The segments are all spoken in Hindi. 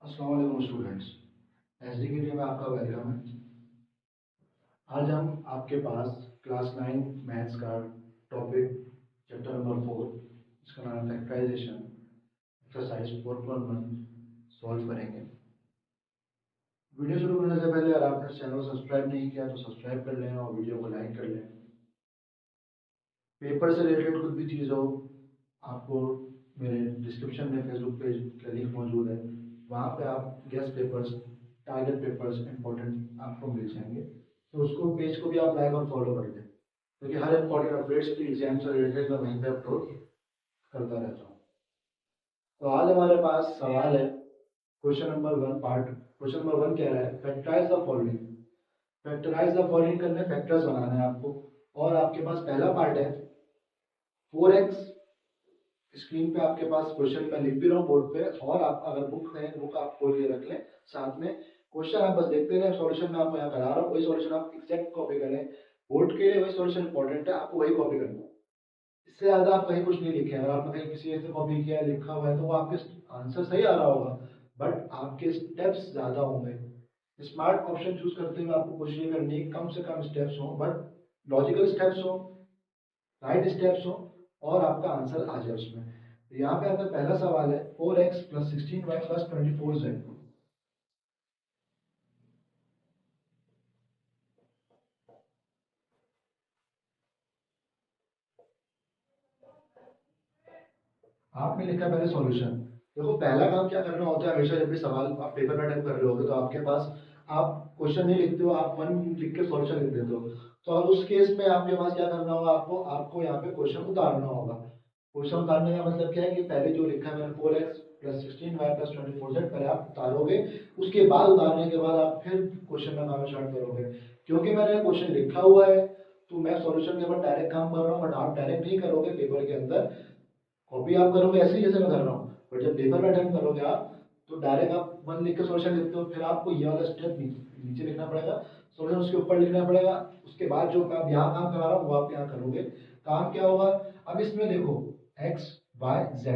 अस्सलाम वालेकुम स्टूडेंट्स। एसडीके में आपका वेलकम है। आज हम आपके पास क्लास 9 मैथ्स का टॉपिक चैप्टर नंबर 4, इसका नाम है फैक्टराइजेशन, एक्सरसाइज 4.1 सॉल्व करेंगे। वीडियो शुरू करने से पहले अगर आपने चैनल को सब्सक्राइब नहीं किया तो सब्सक्राइब कर लें और वीडियो को लाइक कर लें। पेपर से रिलेटेड कुछ भी चीज़ हो, आपको मेरे डिस्क्रिप्शन में फेसबुक पेज का लिंक मौजूद है, वहाँ पे आप guest papers, target papers important आपको मिल जाएंगे, तो उसको पेज को भी आप लाइक और फॉलो कर लें, क्योंकि हर इंपॉर्टेंट अपडेट्स की एग्जाम से रिलेटेड मैं वहीं पे अपलोड करता रहता हूँ। तो आज हमारे पास सवाल है question number 1 part. Question number 1 कह रहा है factorise the following. Factorise the following करने फैक्टर्स बनाना है आपको, और आपके पास पहला पार्ट है 4x। स्क्रीन पे आपके पास क्वेश्चन मैं लिख भी रहा हूँ बोर्ड पे, और आप अगर बुक है बुक आप खोल के रख लें साथ में। क्वेश्चन आप बस देखते रहें, सॉल्यूशन मैं आपको यहाँ करा रहा हूँ, वही सॉल्यूशन आप एग्जैक्ट कॉपी करें। बोर्ड के लिए वही सॉल्यूशन इंपॉर्टेंट है, आपको वही कॉपी करना है। इससे ज्यादा आप कहीं कुछ नहीं लिखे। अगर आपने कहीं किसी से कॉपी किया है, लिखा हुआ है, तो वो आपके आंसर सही आ रहा होगा, बट आपके स्टेप्स ज्यादा होंगे। स्मार्ट ऑप्शन चूज करते हुए आपको कोशिश करनी है कम से कम स्टेप्स हो, बट लॉजिकल स्टेप्स हो, राइट स्टेप्स हो, और आपका आंसर आ जाए उसमें। तो यहाँ पे आपका पहला सवाल है 4x + 16y + 24z। आपने लिखा पहले सॉल्यूशन। देखो पहला काम क्या करना होता है, हमेशा जब भी सवाल आप पेपर में अटेम्प्ट कर रहे होगे तो आपके पास आप क्वेश्चन नहीं लिखते हो, आप वन लिख के सॉल्यूशन लिख देते हो। तो अब उस केस में आपके पास क्या करना होगा, आपको आपको यहाँ पे क्वेश्चन उतारना होगा। क्वेश्चन उतारने का मतलब क्या है कि पहले जो लिखा है मैंने 4x + 16y + 24z, पहले आप उतारोगे, उसके बाद उतारने के बाद आप फिर क्वेश्चन में काम स्टार्ट करोगे। क्योंकि मैंने क्वेश्चन लिखा हुआ है तो मैं सॉल्यूशन के ऊपर डायरेक्ट काम कर रहा हूँ, बट आप डायरेक्ट नहीं करोगे। पेपर के अंदर कॉपी आप करोगे ऐसे ही जैसे मैं कर रहा हूँ, बट जब पेपर में अटेम्प्ट करोगे आप, तो डायरेक्ट आप वन लिख के सॉल्यूशन लिखते हो, फिर आपको ये वाला स्टेप नीचे लिखना पड़ेगा, सॉल्यूशन उसके ऊपर लिखना पड़ेगा। उसके बाद जो मैं यहाँ काम करा रहा हूँ वो आप यहाँ करोगे। काम क्या होगा, अब इसमें देखो x y z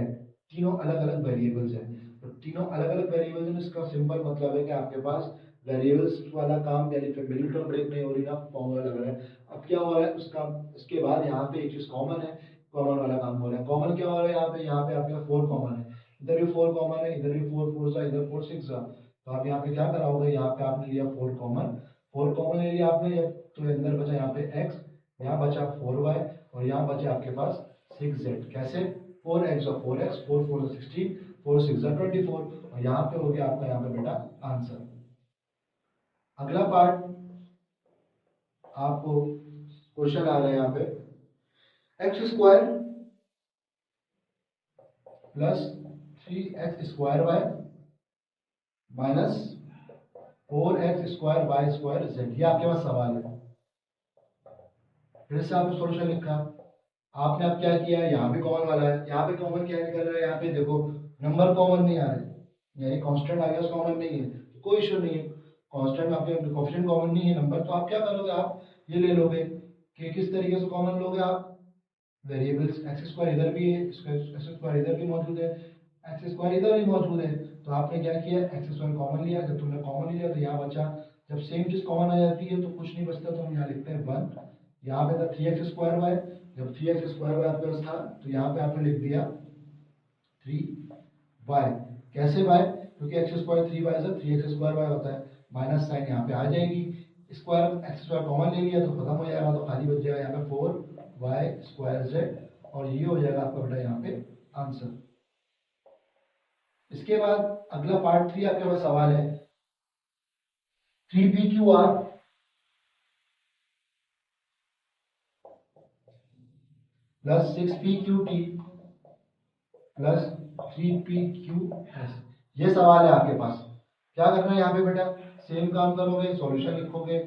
तीनों अलग अलग वेरिएबल्स हैं। तो तीनों अलग अलग वेरिएबल्स हैं, इसका सिंपल मतलब है कि आपके पास वेरिएबल्स वाला काम, यानी फैमिली टर्म ब्रेक नहीं हो रही ना, फॉर्मूला लग रहा है। अब क्या हो रहा है उसका, इसके बाद यहाँ पे एक चीज कॉमन है, कॉमन वाला काम हो रहा है। कॉमन क्या हो रहा है यहाँ पे आपके पास 4 कॉमन है, इधर भी 4 कॉमन है, इधर भी 4 4 सा, इधर 4 6 सा। तो आप यहाँ पे क्या करा होगा, यहाँ पे आपने लिया 4 कॉमन, 4 कॉमन ले लिया आपने, तो अंदर बचा यहाँ पे x, यहाँ बचा 4y, और यहाँ बचा आपके पास 6z। कैसे, 4x और 4x, 4 4 16, 4 6 24, और यहाँ पे हो गया आपका यहाँ पे बेटा आंसर। अगला पार्ट आपको क्वेश्चन आ रहा है यहाँ पे x² + 3x² y -4x² y² z, ये आपके पास सवाल है। फिर से आपने सॉल्यूशन लिखा, आपने अब क्या किया, यहाँ पे कॉमन वाला है, यहाँ पे कॉमन क्या निकल रहा है, यहाँ पे देखो नंबर कॉमन नहीं आ रहे, यानी कांस्टेंट आ गया, कॉमन नहीं है, तो कोई इशू नहीं है। कांस्टेंट आपके कोएफिशिएंट कॉमन नहीं है नंबर, तो आप क्या करोगे, आप ये ले लोगे कि किस तरीके से कॉमन लोगे आप, वेरिएबल्स x² इधर भी है, x² इधर भी मौजूद है, x² इधर भी मौजूद है, तो आपने क्या किया, x² कॉमन लिया। जब तुमने कॉमन लिया तो यहाँ बचा, जब सेम चीज कॉमन आ जाती है तो कुछ नहीं बचता, तो हम यहाँ लिखते हैं 1। यहाँ पे था 3x² y, जब 3x² y आपके पास था तो यहाँ पे आपने लिख दिया 3y। कैसे y, क्योंकि x² 3y से 3x² y होता है, माइनस साइन यहाँ पे आ जाएगी, स्क्वायर x² कॉमन ले लिया तो खत्म हो जाएगा, तो खाली बच जाएगा यहाँ पे 4y² z, और ये हो जाएगा आपका बेटा यहाँ पे आंसर। इसके बाद अगला पार्ट 3 आपके पास सवाल है 3pqr + 6pqt + 3pqs, ये सवाल है आपके पास। क्या करना है यहाँ पे बेटा, सेम काम करोगे, सॉल्यूशन लिखोगे,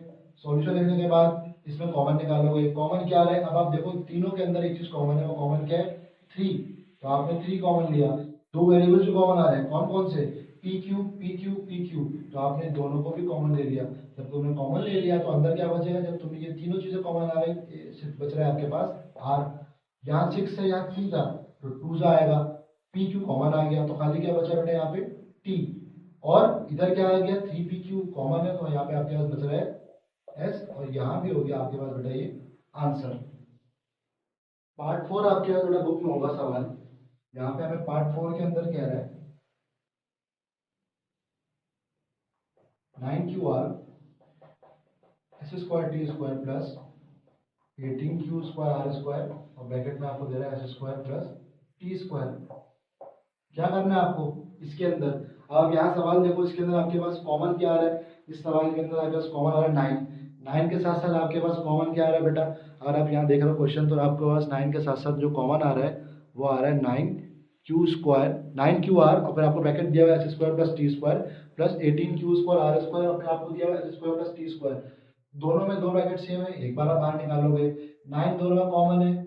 सॉल्यूशन लिखने के बाद इसमें कॉमन निकालोगे। कॉमन क्या है, अब आप देखो तीनों के अंदर एक चीज कॉमन है, वो कॉमन क्या है, 3, तो आपने 3 कॉमन लिया। दो वेरिएबल्स जो कॉमन आ रहे हैं, कौन कौन से, P Q P Q P Q, तो आपने दोनों को भी कॉमन ले लिया। जब तुमने कॉमन ले लिया तो अंदर क्या बचेगा, जब तुम्हें ये तीनों चीजें कॉमन आ गई, सिर्फ बच रहा है आपके पास आर। यहाँ 6 है, यहाँ 3 था, तो 2 आएगा, पी क्यू कॉमन आ गया, तो खाली क्या बचा बेटा यहाँ पे टी। और इधर क्या आ गया 3pq कॉमन है, तो यहाँ पे आपके पास बच रहा है s, और यहाँ भी हो गया आपके पास बेटा ये आंसर। पार्ट 4 आपके पास बेटा बुक में होगा सवाल। यहाँ पे हमें पार्ट 4 के अंदर कह रहा है 9qr S square T square plus 18q square R square, और ब्रैकेट में आपको दे रहा है S square plus T square. क्या करना है आपको इसके अंदर? अब यहाँ सवाल देखो, इसके अंदर आपके पास कॉमन क्या आ रहा है? इस सवाल के अंदर आपके पास कॉमन आ रहा है 9। 9 के साथ साथ आपके पास कॉमन क्या आ रहा है बेटा? अगर आप यहाँ देख रहे हो क्वेश्चन, तो आपके पास 9 के साथ साथ जो कॉमन आ रहा है वो आ रहा है 9q स्क्वायर 9qr, और फिर आपको ब्रैकेट दिया हुआ है S square plus T square plus 18q square R square, और फिर आपको दिया हुआ है S square plus T square. दोनों में दो ब्रैकेट सेम है, एक बार आप बाहर निकालोगे। 9 दोनों में कॉमन है,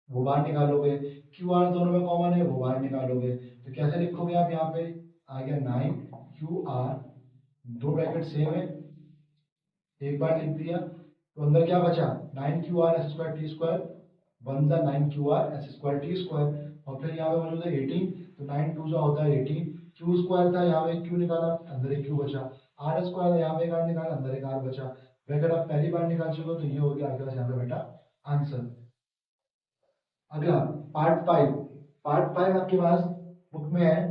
वो बाहर निकालोगे। क्यू आर दोनों में कॉमन है, वो बाहर निकालोगे। तो कैसे लिखोगे आप? यहाँ पे आ गया 9qr, दो ब्रैकेट सेम है, एक बार लिख दिया, तो अंदर क्या बचा? 9qr S square T square, one सा 9qr S square T square, और फिर यहाँ पे मौजूद है 18, तो 9 टू सा होता है 18। क्यू स्क्वायर था, यहाँ पे क्यू निकाला, अंदर एक क्यू बचा। आर स्क्वायर था, यहाँ पे एक आर निकाला, अंदर एक आर बचा। ब्रैकेट आप पहली बार निकाल चुके हो, तो ये हो गया आपके पास यहाँ पे बेटा आंसर। अगला पार्ट 5। पार्ट 5 आपके पास बुक में है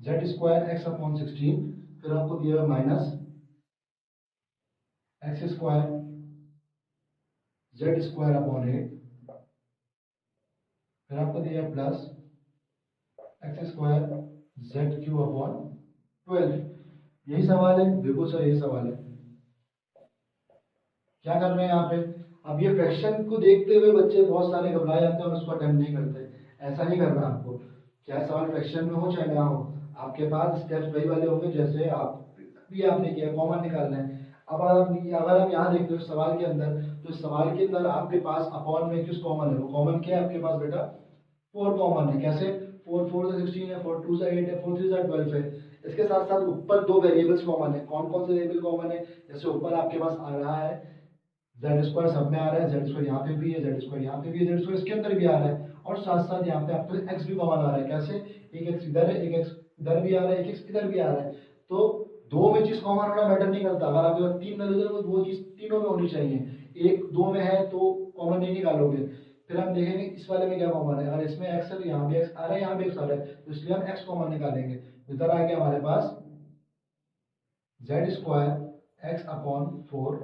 जेड स्क्वायर एक्स अपॉन 16, फिर आपको दिया minus x square Z square upon 8, फिर आपको दिया plus x square Z Q upon 12। यही सवाल है, बिल्कुल सर यही सवाल है। क्या कर रहे हैं यहाँ पे? अब ये फ्रैक्शन को देखते हुए बच्चे बहुत सारे घबरा जाते हैं और उसको अटेम्प्ट नहीं करते। ऐसा नहीं करना आपको। चाहे सवाल फ्रैक्शन में हो चाहे ना हो, आपके पास स्टेप्स वही वाले होंगे जैसे आप भी आपने किया, कॉमन निकालना है। अब अगर आप यहाँ देखते हो सवाल के अंदर, तो इस सवाल के अंदर आपके पास अपॉन में किस कॉमन है? वो कॉमन क्या है आपके पास बेटा? 4 कॉमन है। कैसे? 4 4 से 16 है, 4 2 से 8 है, 4 3 से 12 है। इसके साथ साथ ऊपर दो वेरिएबल्स कॉमन है। कौन कौन से वेरिएबल कॉमन है? जैसे ऊपर आपके पास आ रहा है जेड स्क्वायर, सब में आ रहा है, जेड स्क्वायर यहाँ पे भी है, जेड स्क्वायर यहाँ पे भी है, जेड स्क्वायर इसके अंदर भी आ रहा है, और साथ साथ यहाँ पे आपको एक्स भी कॉमन आ रहा है। कैसे? एक एक्स इधर है, एक एक्स इधर भी आ रहा है, एक एक्स इधर भी आ रहा है। तो दो में चीज कॉमन होना मैटर नहीं करता। अगर आपके पास तीन वैल्यूज है तो वो चीज तीनों में होनी चाहिए। एक दो में है तो कॉमन नहीं निकालोगे। फिर हम देखेंगे इस वाले में क्या कॉमन है। अगर इसमें एक्स है तो यहाँ भी एक्स आ रहा है, यहाँ भी एक्स आ रहा है, तो इसलिए हम एक्स कॉमन निकालेंगे। इधर आ गया हमारे पास जेड स्क्वायर एक्स अपॉन 4।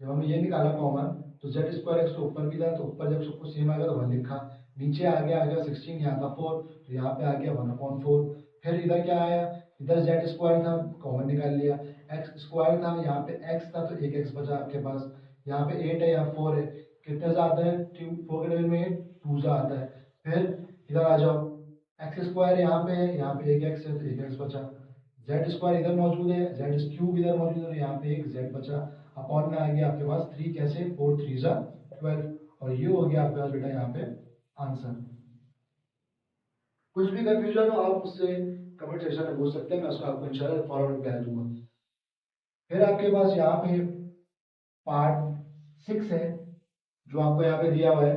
जब हमने ये निकाला कॉमन, तो जेड स्क्वायर एक्स तो ऊपर भी था, तो ऊपर जब सबको सेम आ गया तो 1 लिखा। नीचे आ गया 16, यहाँ था 4, तो यहाँ पे आ गया 1/4। फिर इधर क्या आया? इधर जेड स्क्वायर था, कॉमन निकाल लिया। एक्स स्क्वायर था, यहाँ पे एक्स था, तो एक एक्स बचा आपके पास। यहाँ पे 8 है, यहाँ 4 है, कितने से आता है? 4 के टेबल में 8 2 से आता है। फिर इधर आ जाओ, एक्स स्क्वायर यहाँ पे है, यहाँ पे एक एक्स है, तो एक एक्स बचा। जेड स्क्वायर इधर मौजूद है, जेड क्यूब इधर मौजूद है, तो यहाँ पे एक जेड बचा। अपॉन में आ गया आपके पास 3, कैसे? 4 3 जा 12, और ये हो गया आपके पास बेटा यहाँ पे आंसर। कुछ भी कंफ्यूजन हो आप मुझसे कमेंट सेक्शन में पूछ सकते हैं, मैं उसका आपको इंशाल्लाह फॉरवर्ड रिप्लाई दूंगा। फिर आपके पास यहाँ पे पार्ट 6 है, जो आपको यहाँ पे दिया हुआ है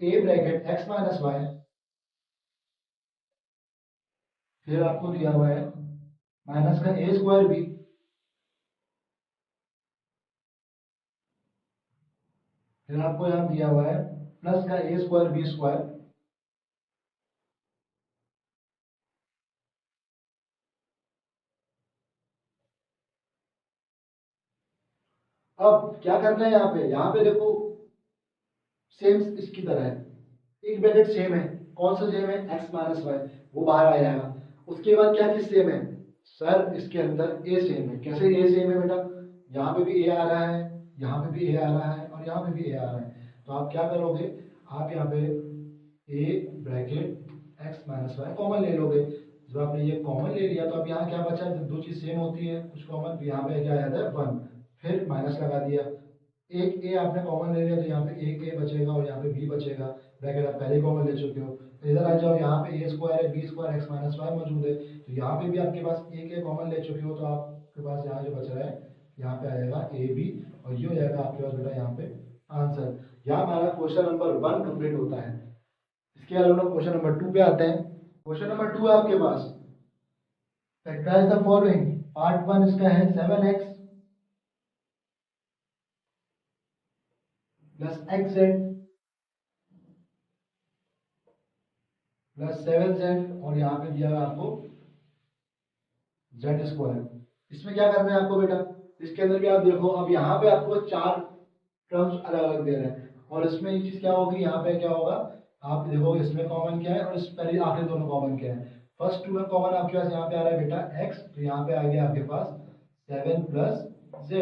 ए ब्रैकेट एक्स माइनस वाई, फिर आपको दिया हुआ है माइनस का ए स्क्वायर बी, फिर आपको यहाँ दिया हुआ है प्लस का ए स्क्वायर बी स्क्वायर। अब क्या करना है यहाँ पे देखो सेम इसकी तरह है, एक ब्रैकेट सेम है। कौन सा सेम है? एक्स माइनस वाई, वो बाहर आ जाएगा। उसके बाद क्या चीज सेम है? सर इसके अंदर ए सेम है। कैसे ए सेम है बेटा? यहाँ पे भी ए आ रहा है, यहाँ पे भी ए आ रहा है, और यहाँ पे भी ए आ रहा है। तो आप क्या करोगे? आप यहाँ पे a bracket x minus y common ले लोगे। जब आपने ये कॉमन ले लिया, तो अब यहाँ क्या बचा? जब दो चीज सेम होती है कुछ कॉमन, तो यहाँ पे क्या आ जाता है 1, फिर माइनस लगा दिया। एक ए आपने कॉमन ले लिया, तो यहाँ पे एक ए बचेगा और यहाँ पे बी बचेगा। ब्रैकेट आप पहले कॉमन ले चुके हो, तो इधर आ जाओ, यहाँ पे ए स्क्वायर है, B square X minus Y मौजूद है, तो यहाँ पे भी आपके पास एक ए कॉमन ले चुके हो, तो आपके पास यहाँ जो बच रहा है यहाँ पे आ जाएगा ए बी, और ये हो जाएगा आपके पास बेटा यहाँ पे आंसर। यहाँ हमारा क्वेश्चन नंबर 1 कंप्लीट होता है। इसके अलावा हम लोग क्वेश्चन नंबर 2 पे आते हैं। क्वेश्चन नंबर 2 है आपके पास, फैक्टराइज द फॉलोइंग। पार्ट 1 इसका है 7x plus xz plus 7z और यहाँ पे दिया हुआ आपको z स्क्वायर। इसमें क्या करना है आपको बेटा, इसके अंदर भी आप देखो, अब यहाँ पे आपको 4 टर्म्स अलग अलग दे रहे हैं और इसमें एक चीज क्या होगी, यहाँ पे क्या होगा, आप देखोगे इसमें कॉमन क्या है और इस पहले आखिरी दोनों कॉमन क्या है। फर्स्ट टू में कॉमन आपके पास यहाँ पे आ रहा है बेटा x, तो यहाँ पे आ गया आपके पास 7 प्लस z।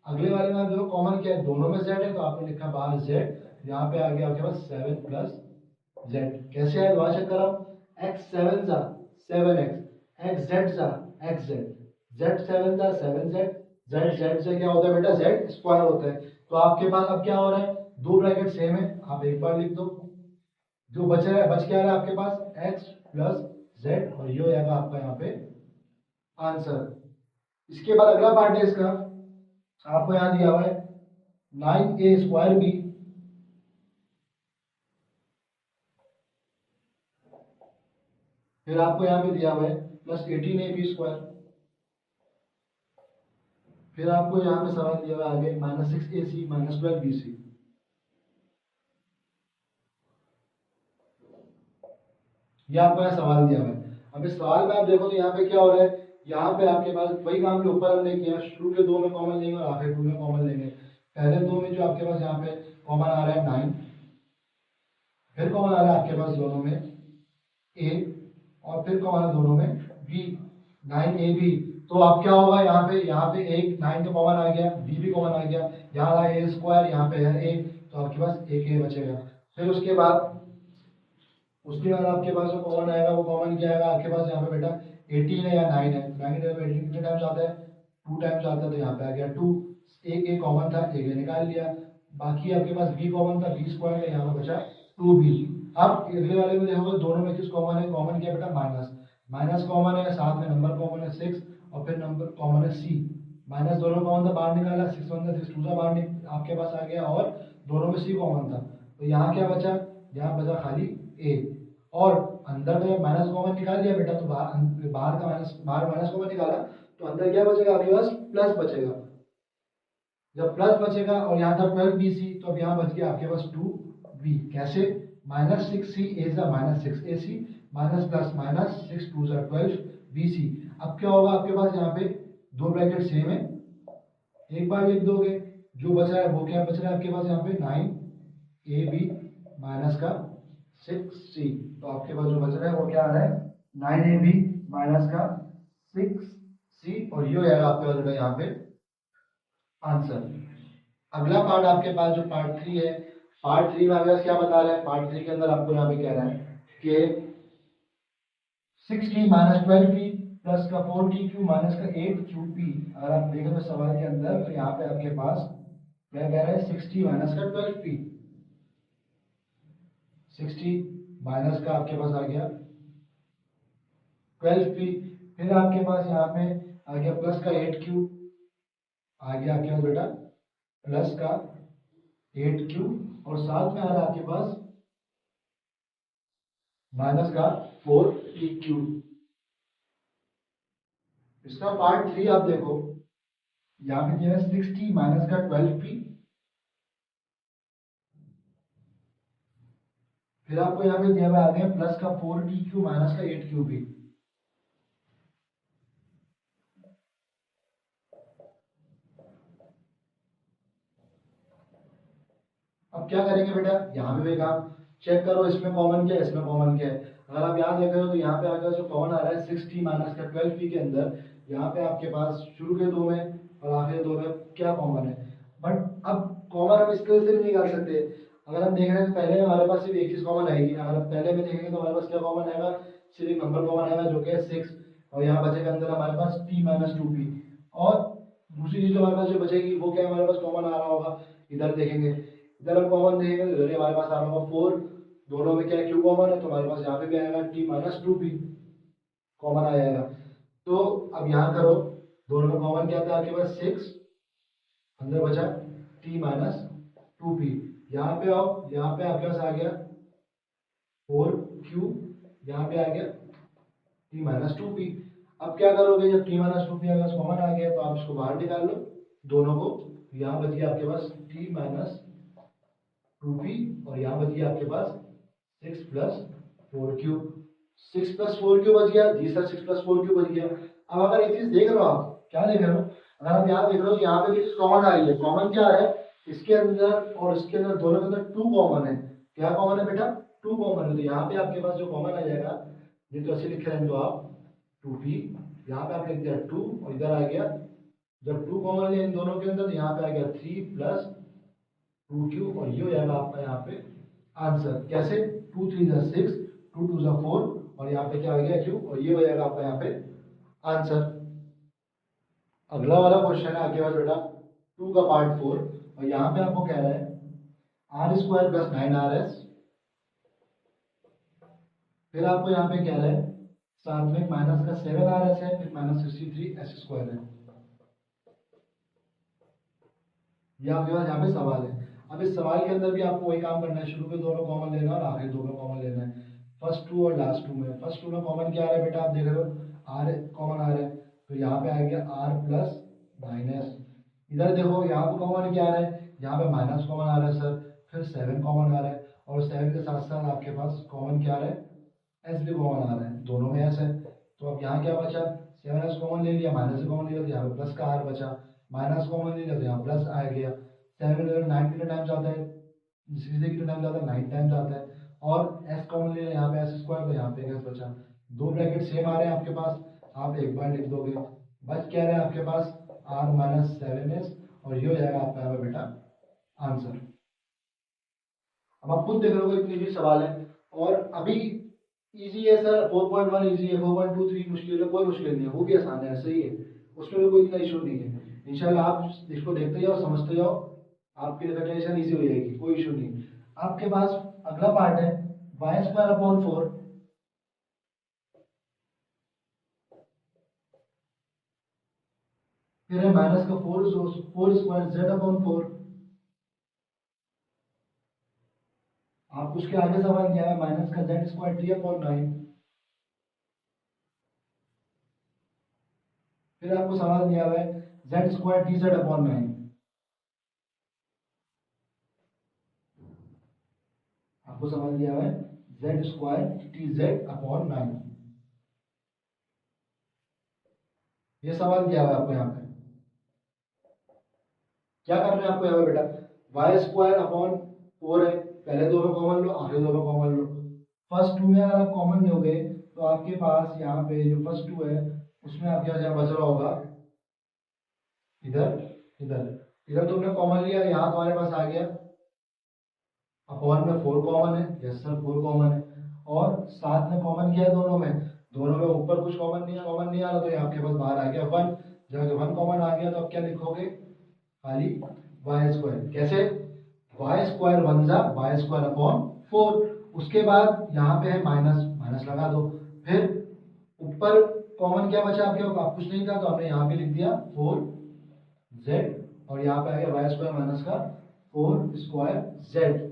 अगले वाले में आप देखो कॉमन क्या है, दोनों में z है तो आपने लिखा बाहर z, यहाँ पे आ गया आपके पास 7 प्लस z। कैसे है दोबारा चेक करो, x 7 जा 7x, x z जा xz, z 7 जा 7z, z z से क्या होता है बेटा z स्क्वायर होता है। तो आपके पास अब क्या हो रहा है, दो ब्रैकेट सेम है, आप एक बार लिख दो, जो बच रहा है बच क्या रहा है आपके पास x प्लस z और ये हो जाएगा आपका यहाँ पे आंसर। इसके बाद अगला पार्ट है इसका, आपको यहाँ दिया हुआ है 9a स्क्वायर बी फिर आपको यहाँ पे दिया हुआ है प्लस 18ab स्क्वायर, फिर आपको यहाँ पे सवाल दिया हुआ है आगे माइनस 6ac माइनस 12bc। ये आपको यहाँ सवाल दिया हुआ है। अब इस सवाल में आप देखो तो यहाँ पे क्या हो रहा है, यहाँ पे आपके पास वही काम जो ऊपर हमने किया, शुरू के दो में कॉमन लेंगे और आखिर 2 में कॉमन लेंगे। पहले दो में जो आपके पास यहाँ पे कॉमन आ रहा है 9, फिर कॉमन आ रहा है आपके पास दोनों में a और फिर कॉमन है दोनों में b, 9ab। तो अब क्या होगा, यहाँ पे एक 9 तो कॉमन आ गया, b भी कॉमन आ गया, यहाँ है a स्क्वायर, यहाँ पे है a, तो आपके पास एक a बचेगा। फिर उसके बाद आपके पास जो कॉमन आएगा वो कॉमन क्या आएगा आपके पास, यहाँ पे बेटा 18 है या 9 है, 9 18 कितने टाइम्स आता है, 2 टाइम्स आता है, तो यहाँ पे आ गया 2। एक कॉमन था, एक निकाल लिया, बाकी आपके पास b कॉमन था, b स्क्वायर है, यहाँ पे बचा 2b। अब अगले वाले में देखोगे दोनों में किस कॉमन है, कॉमन क्या बेटा माइनस, माइनस कॉमन है, साथ में नंबर कॉमन है 6 और फिर नंबर कॉमन है c। माइनस दोनों कॉमन था बाहर निकाला, 6 1 6 2 बाहर आपके पास आ गया और दोनों में c कॉमन था, तो यहाँ क्या बचा, यहाँ बचा खाली a। और अंदर में माइनस कॉमन निकाल लिया बेटा, तो बाहर माइनस कॉमन निकाला तो अंदर क्या बचेगा आपके पास प्लस बचेगा। जब प्लस बचेगा और यहाँ था 12bc, तो अब यहाँ बच गया आपके पास 2b। कैसे, माइनस 6c a जा minus 6ac minus plus minus 6 2 जा 12bc। अब क्या होगा आपके पास, यहाँ पे दो ब्रैकेट सेम है, एक बार लिख दोगे, जो बचा है वो क्या बच रहा है आपके पास यहाँ पे 9ab माइनस का 6c। तो आपके पास जो बच रहा है वो क्या आ रहा है 9ab माइनस का 6c और ये हो जाएगा आपके पास बेटा यहाँ पे आंसर। अगला पार्ट आपके पास जो पार्ट 3 है, पार्ट 3 में आपके पास क्या बता रहा है, पार्ट 3 के अंदर आपको यहाँ पे कह रहा है कि 6t माइनस 12p प्लस का 4t क्यू माइनस का 8qp। अगर आप देखें तो सवाल के अंदर, तो यहाँ पे आपके पास क्या कह रहा है 6t माइनस का 12p, 60 माइनस का आपके पास आ गया 12p, फिर आपके पास यहाँ पे आ गया प्लस का 8q, आ गया आपके पास बेटा प्लस का 8q और साथ में आ रहा है आपके पास माइनस का 4tq। इसका पार्ट 3 आप देखो, यहाँ पे दिया है 6t माइनस का 12p, फिर आपको यहाँ पे दिया हुआ आ गया प्लस का 4tq माइनस का 8qp। अब क्या करेंगे बेटा, यहाँ पे भी आप चेक करो, इसमें कॉमन क्या है, इसमें कॉमन क्या है। अगर आप यहाँ देख रहे हो तो यहाँ पे आगे जो कॉमन आ रहा है 6t माइनस का 12p के अंदर, यहाँ पे आपके पास शुरू के दो में और आखिर दो में क्या कॉमन है। बट अब कॉमन हम इसके से भी निकाल सकते हैं। अगर हम देख रहे हैं तो पहले हमारे पास सिर्फ एक चीज कॉमन आएगी, अगर हम पहले में देखेंगे तो हमारे पास क्या कॉमन आएगा, सिर्फ एक नंबर कॉमन आएगा जो कि है 6 और यहाँ बचेगा अंदर हमारे पास t माइनस 2p। और दूसरी चीज जो हमारे पास जो बचेगी वो क्या हमारे पास कॉमन आ रहा होगा, इधर देखेंगे, इधर हम कॉमन देखेंगे तो इधर हमारे पास आ रहा होगा 4, दोनों में क्या क्यू कॉमन है तो हमारे पास यहाँ पे भी आएगा t माइनस 2p कॉमन आ जाएगा। तो अब यहाँ करो, दोनों में कॉमन क्या था आपके पास 6, अंदर बचा t माइनस 2p। यहाँ पे आओ, यहाँ पे आपके पास आ गया 4q, यहाँ पे आ गया t माइनस 2p। अब क्या करोगे, जब t माइनस 2p अगर कॉमन आ गया तो आप इसको बाहर निकाल लो दोनों को। यहाँ बच गया आपके पास t माइनस 2p और यहाँ बच गया आपके पास 6 प्लस 4q। 6 प्लस 4q बच गया जी सर, 6 प्लस 4q बच गया। अब अगर एक चीज देख रहे हो, आप क्या देख रहे हो, अगर आप यहाँ देख रहे हो यहाँ पे भी कॉमन आ रही है। कॉमन क्या है, इसके अंदर और इसके अंदर दोनों के अंदर 2 कॉमन है। क्या कॉमन है बेटा, 2 कॉमन है। तो यहाँ पे आपके पास जो कॉमन आ जाएगा, ये तो ऐसे लिखे रहेंगे तो आप 2p, यहाँ पे आपने लिख दिया 2 और इधर आ गया, जब 2 कॉमन है इन दोनों के अंदर तो यहाँ पे आ गया 3 प्लस 2q और ये हो जाएगा आपका यहाँ पे आंसर। कैसे, 2 3 जा 6, 2 2 जा 4 और यहाँ पे क्या आ गया q और ये हो जाएगा आपका यहाँ पे आंसर। अगला वाला क्वेश्चन है आपके पास बेटा 2 का पार्ट 4 और यहाँ पे आपको कह रहा है आर स्क्वायर प्लस 9rs। फिर आपको यहाँ पे कह रहा है साथ में माइनस का 7rs है, फिर माइनस 63s स्क्वायर है। ये आपके पास यहाँ पे सवाल है। अब इस सवाल के अंदर भी आपको वही काम करना है, शुरू में दोनों कॉमन लेना और आखिर दोनों कॉमन लेना है। फर्स्ट 2 और लास्ट 2 में, फर्स्ट 2 में कॉमन क्या आ रहा है बेटा, आप देख रहे हो आर कॉमन आ रहा है, तो यहाँ पे आ गया आर प्लस 9s। इधर देखो यहाँ पे कॉमन क्या आ रहा है, यहाँ पे माइनस कॉमन आ रहा है सर, फिर 7 कॉमन आ रहा है और 7 के साथ साथ आपके पास कॉमन क्या आ रहा है, एस भी कॉमन आ रहा है, दोनों में एस है। तो अब यहाँ क्या बचा, 7s कॉमन ले लिया, माइनस कॉमन ले लिया तो यहाँ पे प्लस का आर बचा, माइनस कॉमन ले लिया तो यहाँ प्लस आ गया। 7 9 कितने टाइम्स आता है, 63 कितने टाइम्स आता है, 9 टाइम्स आता है। और एस कॉमन ले लिया यहाँ पे एस स्क्वायर, तो यहाँ पे एस बचा। दो ब्रैकेट सेम आ रहे हैं आपके पास, आप एक बार लिख दोगे, बच क्या रहा है आपके पास आर माइनस 7s और ये हो जाएगा आपका यहाँ पे बेटा आंसर। अब आप खुद देख रहे हो इतनी इजी सवाल है और अभी इजी है सर, 4.1 इजी है, 4.23 मुश्किल है, कोई मुश्किल नहीं है, वो भी आसान है, ऐसे ही है, उसमें भी कोई इतना इशू नहीं है। इंशाल्लाह आप इसको देखते जाओ, समझते जाओ, आपकी रिकग्निशन इजी हो जाएगी, कोई इशू नहीं। आपके पास अगला पार्ट है वाई स्क्वायर अपॉन 4, फिर है माइनस का 4 स्क्वायर जेड अपॉन 4। आपको उसके आगे सवाल दिया है माइनस का जेड स्क्वायर टी अपॉन 9। फिर आपको सवाल दिया हुआ है Z square T Z upon 9। आपको सवाल दिया हुआ है Z square T Z upon 9, ये सवाल दिया हुआ है आपको यहाँ पे। क्या करना है आपको यहाँ पे बेटा, वाई स्क्वायर अपॉन 4 है, पहले दोनों कॉमन लो, आगे दोनों कॉमन लो। फर्स्ट 2 में अगर आप कॉमन लोगे तो आपके पास यहाँ पे जो फर्स्ट 2 है उसमें आपके पास यहाँ बच रहा होगा इधर, इधर इधर तुमने कॉमन लिया, यहाँ तुम्हारे पास आ गया अपॉन में 4 कॉमन है, यस सर 4 कॉमन है, और साथ में कॉमन किया है दोनों में, दोनों में ऊपर कुछ कॉमन नहीं है, कॉमन नहीं आ रहा तो ये आपके पास बाहर आ गया 1। जब 1 कॉमन आ गया तो अब क्या लिखोगे, खाली वाई स्क्वायर। कैसे, वाई स्क्वायर 1 जा वाई स्क्वायर अपॉन 4। उसके बाद यहाँ पे है माइनस, माइनस लगा दो, फिर ऊपर कॉमन क्या बचा आपके पास, कुछ नहीं था तो हमने यहाँ पे लिख दिया 4 जेड और यहाँ पे आ गया वाई स्क्वायर माइनस का 4 स्क्वायर जेड।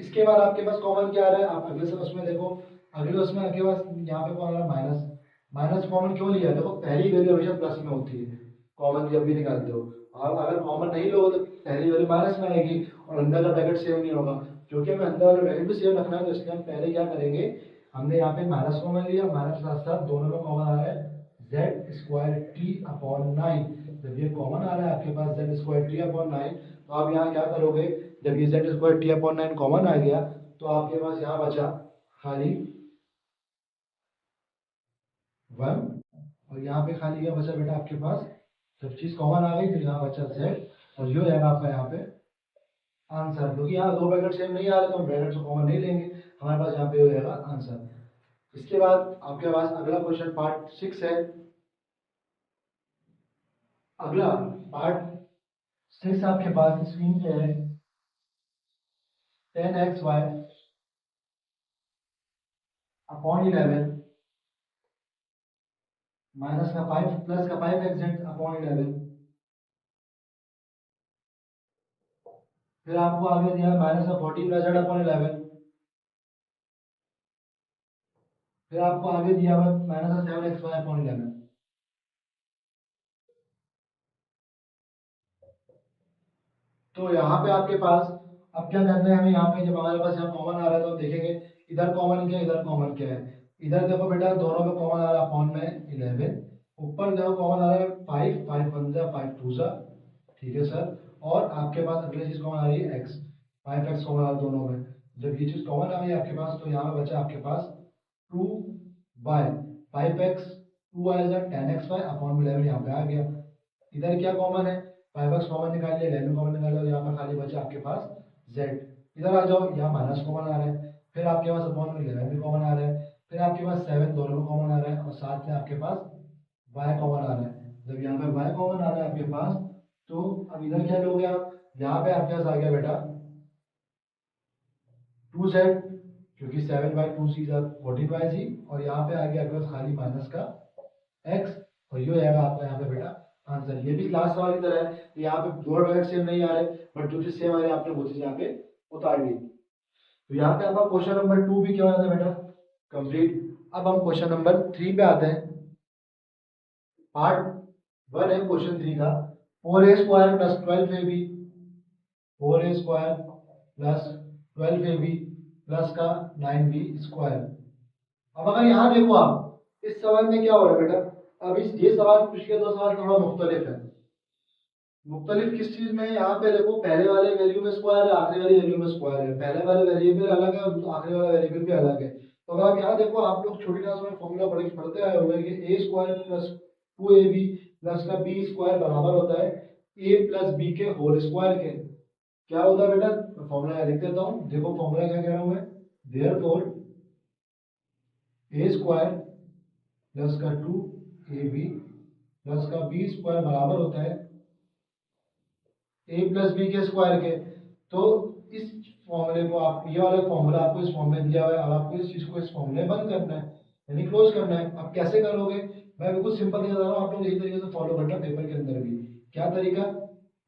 इसके बाद आपके पास कॉमन क्या आ रहा है, आप अगले से उसमें देखो, अगले उसमें आपके पास यहाँ पे कौन आ रहा है माइनस, माइनस कॉमन क्यों लिया है, देखो पहली वैल्यू हमेशा प्लस में होती है कॉमन जब भी निकालते हो, और अगर कॉमन नहीं लो तो पहली वैल्यू माइनस में आएगी और अंदर का ब्रैकेट सेम नहीं होगा। क्योंकि हमें अंदर वाला ब्रैकेट भी सेम रखना है तो इसलिए हम पहले क्या करेंगे, हमने यहाँ पे माइनस कॉमन लिया, माइनस साथ साथ दोनों में कॉमन आ रहा है जेड स्क्वायर टी अपॉन 9। जब ये कॉमन आ रहा है आपके पास जेड स्क्वायर टी अपॉन 9, तो आप यहाँ क्या करोगे, जब ये z square t upon 9 common आ गया तो आपके पास यहाँ बचा खाली 1 और यहाँ पे खाली क्या बचा बेटा आपके पास, जब चीज कॉमन आ गई तो यहाँ बचा जेड और ये हो जाएगा आपका यहाँ पे आंसर। क्योंकि यहाँ दो ब्रैकेट सेम नहीं आ रहे तो हम ब्रैकेट से कॉमन नहीं लेंगे, हमारे पास यहाँ पे हो जाएगा आंसर। इसके बाद आपके पास अगला क्वेश्चन पार्ट 6 है। अगला पार्ट 6 आपके पास स्क्रीन पे है 10xy अपॉन 11 माइनस का 5 प्लस का 5xz अपॉन 11। फिर आपको आगे दिया है माइनस का 14 प्लस जेड अपॉन 11। फिर आपको आगे दिया हुआ माइनस का 7xy अपॉन 11। तो यहाँ पे आपके पास अब क्या करना है हमें, यहाँ पे जब हमारे पास यहाँ कॉमन आ रहा है तो हम देखेंगे इधर कॉमन क्या है, इधर कॉमन क्या है। इधर देखो बेटा दोनों में कॉमन आ रहा है अपॉन में 11। ऊपर देखो कॉमन आ रहा है 5, 5 1 जा 5 2 जा, ठीक है सर। और आपके पास अगली चीज कॉमन आ रही है x, 5x कॉमन आ रहा है दोनों में। जब ये चीज कॉमन आ गई आपके पास तो यहाँ पे बचा आपके पास 2 बाय 5x, 2 आएगा 10xy अपॉन 11 यहाँ पे आ गया। इधर क्या कॉमन है, 5x कॉमन निकाल लिया, 11 कॉमन निकाल लिया, यहाँ पे खाली बचा आपके पास z। इधर आ जाओ, यहाँ माइनस कॉमन आ रहा है, फिर आपके पास अपॉन में 11 भी कॉमन आ रहा है, फिर आपके पास 7 दोनों में कॉमन आ रहा है, और साथ में आपके पास y कॉमन आ रहा है। जब यहाँ पे y कॉमन आ रहा है आपके पास, तो अब इधर क्या लोगे आप, यहाँ पे आपके पास आ गया बेटा 2z, क्योंकि 7 बाई 2 सी 14 बाई जी, और यहाँ पे आ गया आपके पास खाली माइनस का x, और ये हो जाएगा आपका यहाँ पे बेटा आंसर। ये भी लास्ट सवाल की तरह है, यहाँ पे जोड़ वगैरह सेम नहीं आ रहे, बट जो चीज सेम आ रही है आपने वो चीज यहाँ पे उतार दी। तो यहाँ पे आपका क्वेश्चन नंबर 2 भी क्या होता है बेटा कंप्लीट। अब हम क्वेश्चन नंबर 3 पे आते हैं। पार्ट 1 है क्वेश्चन 3 का, 4a square plus 12ab, 4a square plus 12ab plus का 9b स्क्वायर। अब अगर यहाँ देखो आप इस सवाल में क्या हो रहा है बेटा, अब इस ये सवाल पिछले दो सवाल थोड़ा मुख्तलिफ है। मुख्तलिफ किस चीज में है, यहाँ पे देखो पहले वाले वैल्यू में स्क्वायर है, आखिरी वाली वैल्यू में स्क्वायर है, पहले वाले वेरिएबल अलग है और आखिरी वाला वेरिएबल भी अलग है। तो अगर आप यहाँ देखो, आप लोग छोटी क्लास में फॉर्मूला पढ़ते आए होंगे कि a square plus 2ab plus का b स्क्वायर बराबर होता है a प्लस b के होल स्क्वायर के। क्या होता है बेटा, फॉर्मूला लिख देता हूँ, देखो फॉर्मूला क्या कह रहा हूँ मैं, देयरफॉर a स्क्वायर प्लस का 2ab प्लस का b स्क्वायर बराबर होता है a प्लस बी के स्क्वायर के। तो इस फॉर्मूले को आप, ये वाला फॉर्मूला आपको इस फॉर्म में दिया हुआ है और आपको इस चीज को इस फॉर्मूले में बंद करना है, यानी क्लोज करना है। अब कैसे करोगे, मैं बिल्कुल सिंपल तरीका बता रहा हूँ, आप लोग यही तरीके से फॉलो करना पेपर के अंदर भी। क्या तरीका,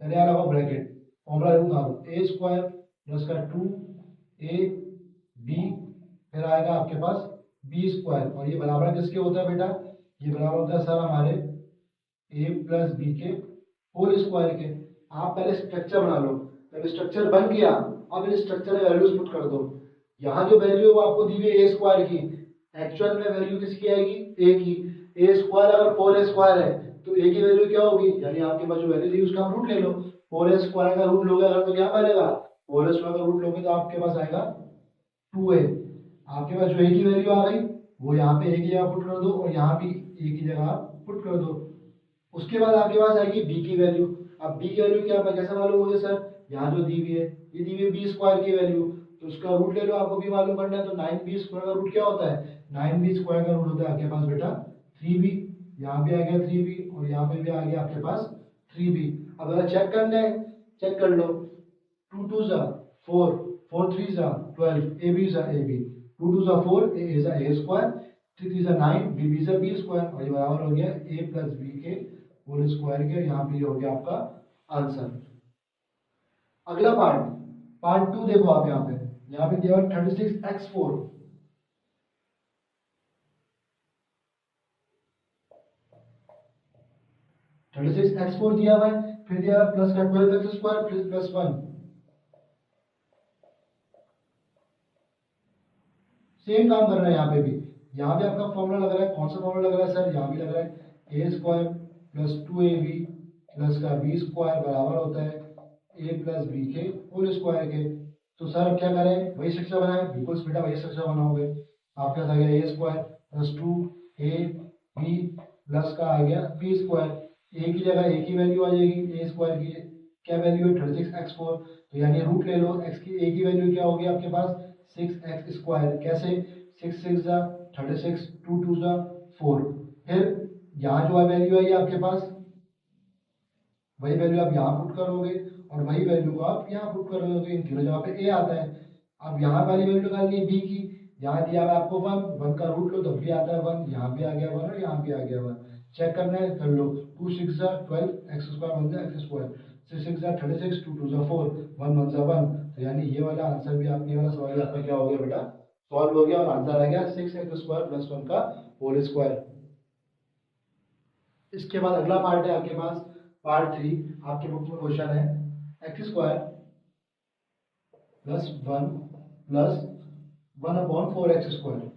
मैंने यहाँ लगा ब्रैकेट, फॉर्मूला लिखूंगा a स्क्वायर प्लस का 2ab, फिर आएगा आपके पास b स्क्वायर, और ये बराबर किसके होता है बेटा, ये बराबर होता है सर हमारे a प्लस बी के होल स्क्वायर के। आप पहले स्ट्रक्चर बना लो, जब स्ट्रक्चर बन गया अब इस स्ट्रक्चर में वैल्यूज पुट कर दो। यहाँ जो वैल्यू है वो आपको दी हुई है ए स्क्वायर की, एक्चुअल में वैल्यू किसकी आएगी, ए की। ए स्क्वायर अगर 4 स्क्वायर है तो ए की वैल्यू क्या होगी, यानी आपके पास जो वैल्यू थी उसका आप रूट ले लो। 4 स्क्वायर का रूट लोगे अगर तो क्या बनेगा, 4 स्क्वायर का रूट लोगे तो आपके पास आएगा 2a। आपके पास जो ए की वैल्यू आ गई वो यहाँ पे ए की जगह पुट कर दो, और यहाँ भी ए की जगह पुट कर दो। उसके बाद आपके पास आएगी बी की वैल्यू। अब बी की वैल्यू क्या कैसे मालूम होगी सर, यहाँ जो दी हुई है ये दी हुई है बी स्क्वायर की वैल्यू, तो उसका रूट ले लो, आपको भी मालूम करना है। तो 9b स्क्वायर का रूट क्या होता है, 9b स्क्वायर का रूट होता है आपके पास बेटा 3b। यहाँ भी आ गया 3b और यहाँ पे भी आ गया आपके पास 3b। अब अगर चेक करना है, चेक कर लो, 2 2 जा 4, 4 3 जा 12, ab जा ab, 2 2 जा 4, a जा a स्क्वायर, 3 3 जा 9, b b जा b स्क्वायर, और ये बराबर हो गया a प्लस b के होल स्क्वायर के। यहाँ पे हो गया आपका आंसर। अगला पार्ट, पार्ट 2 देखो आप यहाँ पे दिया 36x4, 36x4 दिया हुआ है, फिर दिया हुआ प्लस का 12x स्क्वायर फिर प्लस 1। सेम काम कर रहा है यहाँ पे भी, यहाँ पे आपका फॉर्मूला लग रहा है, कौन सा फॉर्मूला लग रहा है सर, यहाँ भी लग रहा है a square plus 2ab plus का b स्क्वायर बराबर होता है a प्लस बी के होल स्क्वायर के। तो सर अब क्या करें, वही स्ट्रक्चर बनाए, बिल्कुल बेटा वही स्ट्रक्चर बनाओगे। आपके पास आ गया a square plus 2ab plus का आ गया b स्क्वायर, a की जगह a की वैल्यू आ जाएगी a स्क्वायर की, क्या वैल्यू है 36x4, तो यानी रूट ले लो, x की a की वैल्यू क्या होगी आपके पास 6x स्क्वायर। कैसे, 6 6 जा 36, 2 2 जा 4, फिर यहाँ जो वैल्यू आई आपके पास वही वैल्यू आप यहाँ पुट करोगे और वही वैल्यू को आप यहाँ पुट करोगे, तो इन तीनों जगह पे a आता है। अब यहाँ वाली वैल्यू निकालनी है b की, यहाँ दिया है आपको 1, 1 का रूट लो तब भी आता है 1, यहाँ भी आ गया 1 और यहाँ भी आ गया 1। चेक करना है कर लो, 2 6 जा 12, x स्क्वायर बन जाए x स्क्वायर, 6 6 जा 36, 2 2 जा 4, 1 1 जा 1। तो यानी ये वाला आंसर भी आप, ये वाला सवाल भी आपका क्या हो गया बेटा, सॉल्व हो गया और आंसर आ गया 6x² + 1 का होल स्क्वायर। इसके बाद अगला पार्ट है आपके पास पार्ट 3। आपके बुक में क्वेश्चन है x² + 1 + 1/4x²।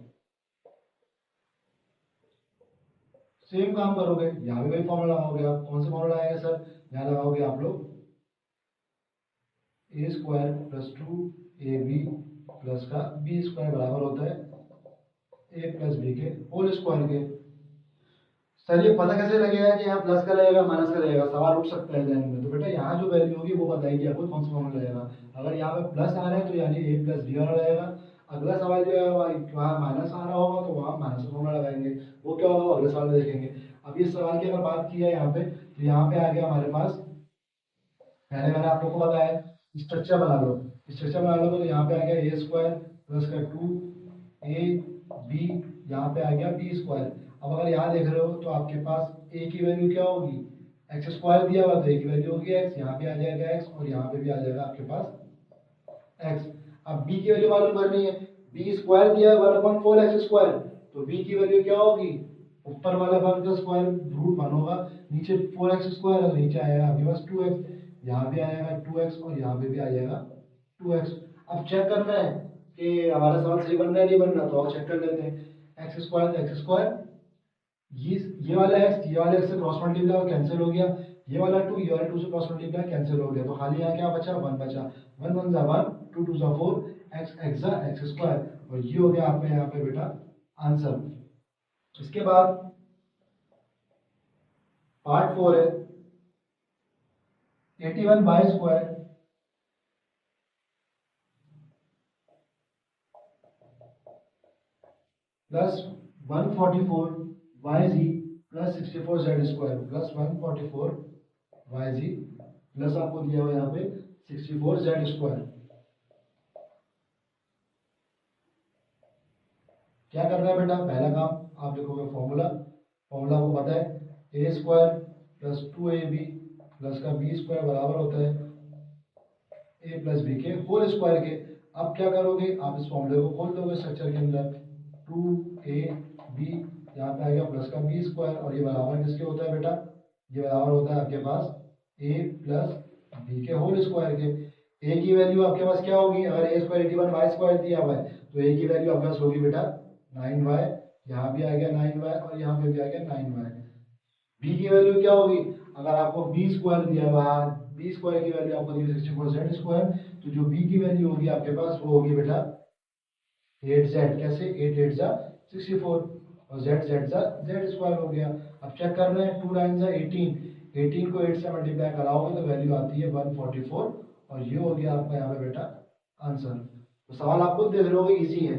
सेम काम करोगे, यहाँ भी वही फॉर्मूला लगाओगे आप। कौन सा फॉर्मूला आएगा सर, यहाँ लगाओगे आप लोग a² + 2ab प्लस का b² बराबर होता है a + b के होल स्क्वायर के। सर ये पता कैसे लगेगा कि यहाँ प्लस का लगेगा माइनस का लगेगा, सवाल उठ सकता है ध्यान में। तो बेटा यहाँ जो वैल्यू होगी वो बताएगी आपको कौन सा फॉर्मूला लगेगा। अगर यहाँ पे प्लस आ रहा है तो यानी a + b वाला लगेगा। अगला सवाल जो है वहाँ माइनस आ रहा होगा तो वहाँ माइनस का फॉर्मूला लगाएंगे। वो क्या होगा अगले सवाल में देखेंगे। अब इस सवाल की अगर बात की है यहाँ पे, तो यहाँ पे आ गया हमारे पास, पहले मैंने आप लोग को बताया स्ट्रक्चर बना लो। स्ट्रक्चर बना लो तो यहाँ पे आ गया a² प्लस का 2ab, यहाँ पे आ गया b²। अब अगर यहाँ देख रहे हो तो आपके पास a की वैल्यू क्या होगी, x² दिया हुआ तो a की वैल्यू होगी x, यहाँ पे आ जाएगा x और यहाँ पे भी आ जाएगा आपके पास x। अब b की वैल्यू मालूम करनी है, b² दिया है 1/4x², तो b की वैल्यू क्या होगी, ऊपर वाला वर्ग का स्क्वायर रूट 1 होगा, नीचे 4x² है तो नीचे आएगा आपके पास 2x, यहाँ भी आएगा 2x और यहाँ पे भी आ जाएगा 2x। अब चेक करना है कि हमारा सवाल सही बन रहा है नहीं बन रहा, तो और चेक कर लेते हैं। x², ये वाला x ये वाले x से क्रॉस मल्टीप्लाई कैंसिल हो गया, ये वाला 2 ये वाला 2 से क्रॉस मल्टीप्लाई कैंसिल हो गया, तो खाली यहाँ क्या बचा 1 बचा। 1 1 जा 1, 2 2 जा 4, x x जा x², और ये हो गया आपका यहाँ पे बेटा आंसर। इसके बाद पार्ट 4 है 81y² plus 144yz plus 64z² plus 144yz plus आपको दिया हुआ यहाँ पे 64z²। क्या करना है बेटा, पहला काम आप लिखोगे फॉर्मूला। फॉर्मूला आपको पता है a² + 2ab प्लस का b² बराबर होता है a + b के होल स्क्वायर के। अब क्या करोगे, आप इस फॉर्मूले को खोल दोगे स्ट्रक्चर के अंदर, 2ab यहाँ पे आ गया प्लस का b² और ये बराबर किसके होता है बेटा, ये बराबर होता है आपके पास a + b के होल स्क्वायर के। a की वैल्यू आपके पास क्या होगी, अगर a² 81y² दिया हुआ है तो a की वैल्यू आपके पास होगी बेटा 9y, यहाँ भी आ गया 9y और यहाँ पे भी आ गया 9y। b की वैल्यू क्या होगी, अगर आपको b² दिया हुआ है, b² की वैल्यू आपको दी 64z², तो जो b की वैल्यू होगी आपके पास वो होगी बेटा 8z। कैसे 8 8 जा 64 और z z जा z² हो गया। अब चेक कर रहे हैं 2 9 जा 18, 18 को 8 से मल्टीप्लाई कराओगे तो वैल्यू आती है 144 और ये हो गया आपका यहाँ पे बेटा आंसर। तो सवाल आप खुद देख रहे हो इजी है।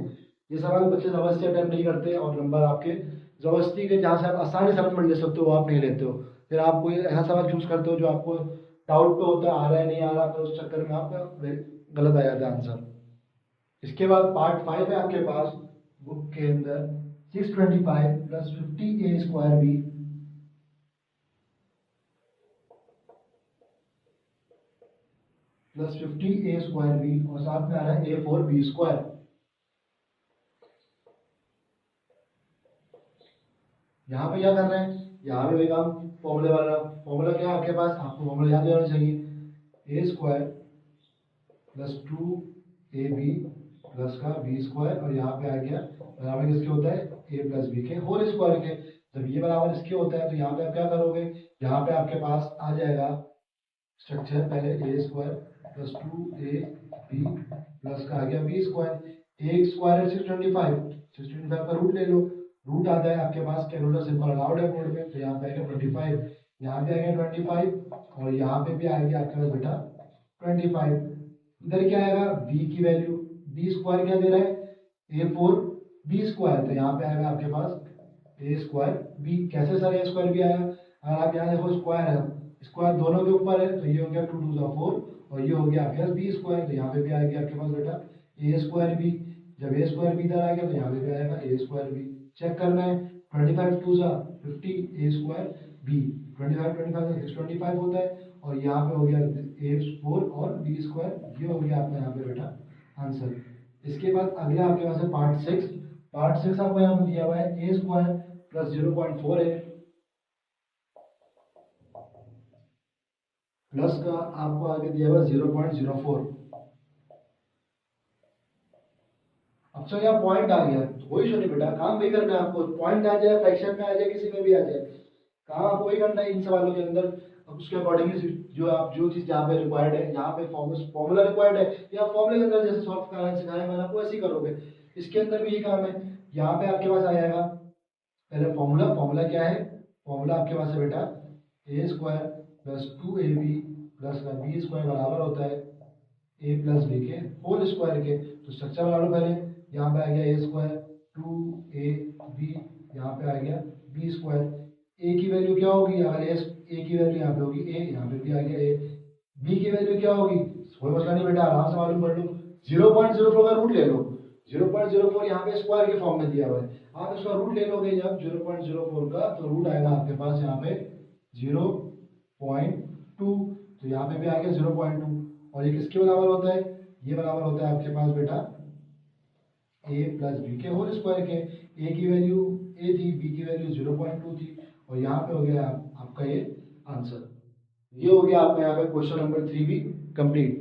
ये सवाल बच्चे जबरदस्ती अटेम्प्ट नहीं करते और नंबर आपके जबरदस्ती के जहाँ से आप आसानी से नंबर ले सकते हो वो आप नहीं लेते हो। फिर आप कोई ऐसा सवाल चूज करते हो जो आपको डाउट पे होता है आ रहा है नहीं आ रहा, तो उस चक्कर में आपका गलत आ जाता है आंसर। इसके बाद पार्ट 5 है आपके पास बुक के अंदर 625 + 50a² प्लस 50a² और साथ में आ रहा है a4b²। यहाँ पे क्या कर रहे हैं, यहाँ पे वही काम फॉर्मूले वाला। फॉर्मूला क्या है आपके पास, आपको फॉर्मूला याद रहना चाहिए a² + 2ab प्लस का b² और यहाँ पे आ गया बराबर किसके होता है a + b के होल स्क्वायर के। जब ये बराबर इसके होता है तो यहाँ पे आप क्या करोगे, यहाँ पे आपके पास आ जाएगा स्ट्रक्चर, पहले a² + 2ab प्लस का आ गया b²। a स्क्वायर है 625 का रूट ले लो, रूट आता है आपके पास कैलकुलेटर सिंपल अलाउड है बोर्ड में, तो यहाँ पे आएगा 25, यहाँ पे आएगा 25 और यहाँ पे भी आएगी आपके पास बेटा 25। इधर क्या आएगा b की वैल्यू, b² क्या दे रहा है a4b², तो यहाँ पे आएगा आपके पास a²b। कैसे सर a² भी आएगा, अगर आप यहाँ देखो स्क्वायर है, स्क्वायर दोनों के ऊपर है तो ये हो गया 2 2 जा 4 और ये हो गया आपके पास b², तो यहाँ पे भी आएगी आपके पास बेटा a²b। जब a²b इधर आ गया तो यहाँ पे भी आएगा a²b। चेक करना है 25 2 जा 50 a² बी 25 से 625 होता है, और यहाँ पे हो गया A4 और B², ये हो गया आपका यहाँ पे बेटा आंसर। इसके बाद अगला आपके पास है पार्ट सिक्स आपको यहाँ पे दिया हुआ है A² प्लस 0.4 है, प्लस का आपको आगे दिया हुआ 0.04। अब सर यहाँ पॉइंट आ गया, तो कोई इशू नहीं बेटा, काम वही करना है आपको, पॉइंट आ जाए, फ्रैक्शन में आ जाए, किसी में भी आ जाए, काम आपको वही करना है इन सवालों के अंदर। अब उसके अकॉर्डिंगली जो आप जो चीज़ जहाँ पे रिक्वायर्ड है, यहाँ पे फॉर्मूला रिक्वायर्ड है, या फॉर्मूले के अंदर जैसे सॉल्व कराना सिखाया मैंने आपको ऐसे ही करोगे। इसके अंदर भी ये काम है, यहाँ पे आपके पास आ जाएगा पहले फॉर्मूला क्या है, फॉर्मूला आपके पास है बेटा A² प्लस 2AB प्लस का B² बराबर होता है A प्लस B के होल स्क्वायर के। तो स्ट्रक्चर बना लो पहले, यहाँ पे आ गया A² 2AB, यहाँ पे आ गया B²। A की वैल्यू क्या होगी, अगर A की वैल्यू यहाँ पे होगी A, यहाँ पे भी आ गया A। B की वैल्यू क्या होगी, कोई मसला नहीं बेटा, आराम से मालूम कर लो, 0.04 का रूट ले लो, 0.04 यहाँ पे स्क्वायर के फॉर्म में दिया हुआ है, आप इसका रूट ले लोगे जब 0.04 का, तो रूट आएगा आपके पास यहाँ पे 0.2, तो यहाँ पे भी आ गया 0.2। और ये किसके बराबर होता है, ये बराबर होता है आपके पास बेटा A प्लस बी के होल स्क्वायर के। A की वैल्यू A थी, B की वैल्यू 0.2 थी, और यहाँ पे हो गया आपका ये आंसर। ये हो गया आपका यहाँ पे क्वेश्चन नंबर 3 भी कंप्लीट।